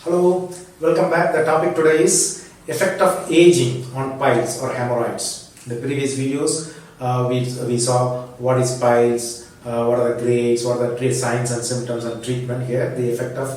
Hello, welcome back. The topic today is effect of aging on piles or hemorrhoids. In the previous videos, we saw what is piles, what are the grades, what are the signs and symptoms and treatment. Here, the effect of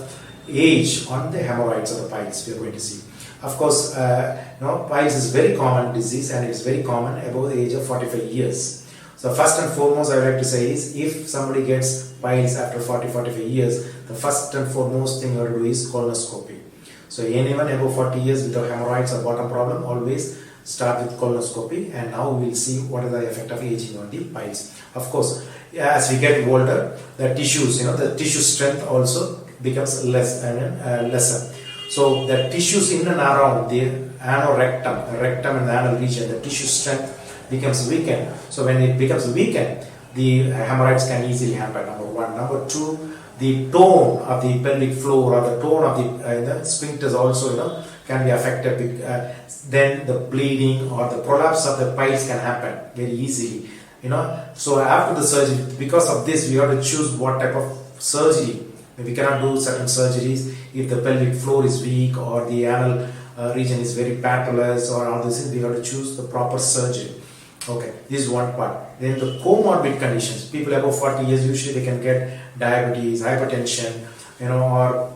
age on the hemorrhoids or the piles we are going to see. Of course, piles is very common disease and it's very common above the age of 45 years. So first and foremost I would like to say is, if somebody gets piles after 40-45 years, the first and foremost thing you have to do is colonoscopy. So anyone above 40 years with hemorrhoids or bottom problem, always start with colonoscopy, and now we will see what is the effect of aging on the piles. Of course, as we get older, the tissues, the tissue strength also becomes lesser. So the tissues in and around the ano-rectal, rectum and the anal region, the tissue strength becomes weakened. So when it becomes weakened, the hemorrhoids can easily happen, number one. Number two, the tone of the pelvic floor or the tone of the sphincters also can be affected. Then the bleeding or the prolapse of the piles can happen very easily. So after the surgery, because of this, we have to choose what type of surgery. We cannot do certain surgeries if the pelvic floor is weak or the anal region is very patulous or all these things. We have to choose the proper surgery. Okay, this is one part. Then the comorbid conditions. People above 40 years, usually they can get diabetes, hypertension, or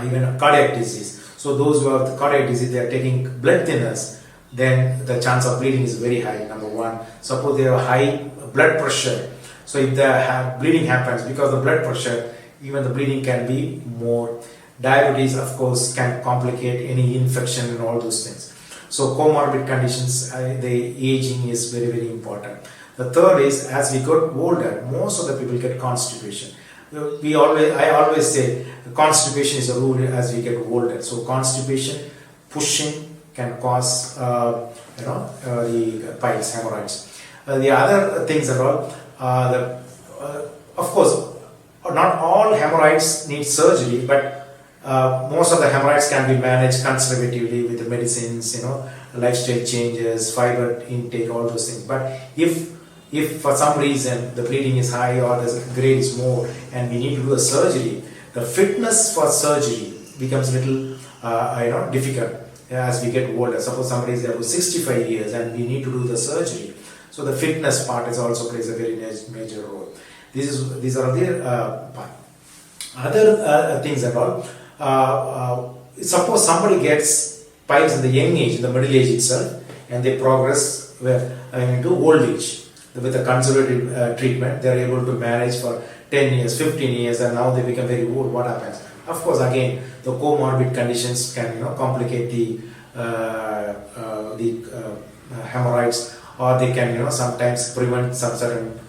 even a cardiac disease. So those who have the cardiac disease, they are taking blood thinners, then the chance of bleeding is very high, number one. Suppose they have high blood pressure. So if the bleeding happens because of the blood pressure, even the bleeding can be more. Diabetes, of course, can complicate any infection and all those things. So comorbid conditions, the aging is very, very important. The third is, as we get older, most of the people get constipation. I always say constipation is a rule as we get older. So constipation, pushing can cause the piles, hemorrhoids. The other things are all, of course, not all hemorrhoids need surgery, but most of the hemorrhoids can be managed conservatively with the medicines, lifestyle changes, fiber intake, all those things. But if for some reason the bleeding is high or the grade is more and we need to do a surgery, the fitness for surgery becomes a little difficult as we get older. Suppose somebody is about 65 years and we need to do the surgery. So the fitness part is also plays a very major role. These are the part. Other things about. Suppose somebody gets piles in the young age, in the middle age itself, and they progress into old age. With a conservative treatment, they are able to manage for 10 years, 15 years, and now they become very old. What happens? Of course, again, the comorbid conditions can complicate the hemorrhoids, or they can sometimes prevent some certain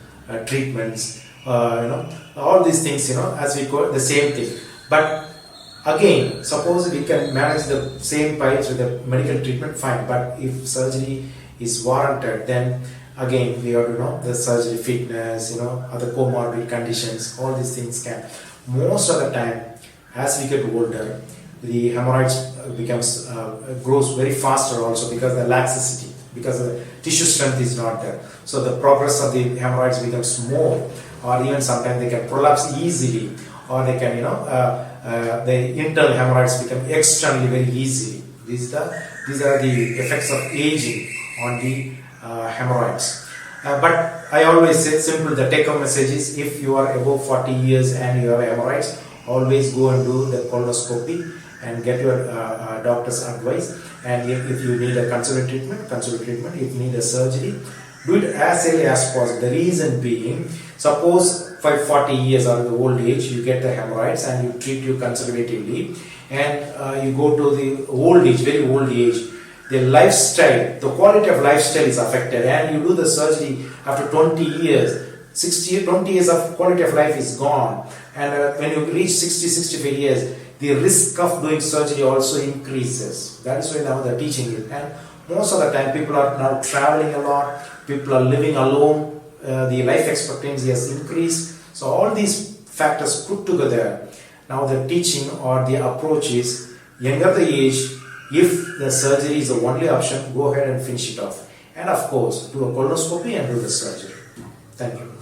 treatments. All these things, as we go, the same thing. But again, suppose we can manage the same piles with the medical treatment, fine. But if surgery is warranted, then again we have to know the surgery fitness, other comorbid conditions, all these things can. Most of the time, as we get older, the hemorrhoids grows very faster also because of the laxity, because the tissue strength is not there. So the progress of the hemorrhoids becomes more, or even sometimes they can prolapse easily, or they can, the internal hemorrhoids become externally very easily. These are the effects of aging on the hemorrhoids. But I always say simple, the take-home message is, if you are above 40 years and you have hemorrhoids, always go and do the colonoscopy and get your doctor's advice. And if you need a conservative treatment, if you need a surgery, do it as early as possible. The reason being, suppose for 40 years or the old age, you get the hemorrhoids and you treat you conservatively, and you go to the old age, very old age, the lifestyle, the quality of lifestyle is affected, and you do the surgery after 20 years, 20 years of quality of life is gone, and when you reach 60-65 years, the risk of doing surgery also increases. That is why now they are teaching it. And most of the time people are now traveling a lot, people are living alone, the life expectancy has increased. So all these factors put together, now the teaching or the approach is, younger the age, if the surgery is the only option, go ahead and finish it off. And of course, do a colonoscopy and do the surgery. Thank you.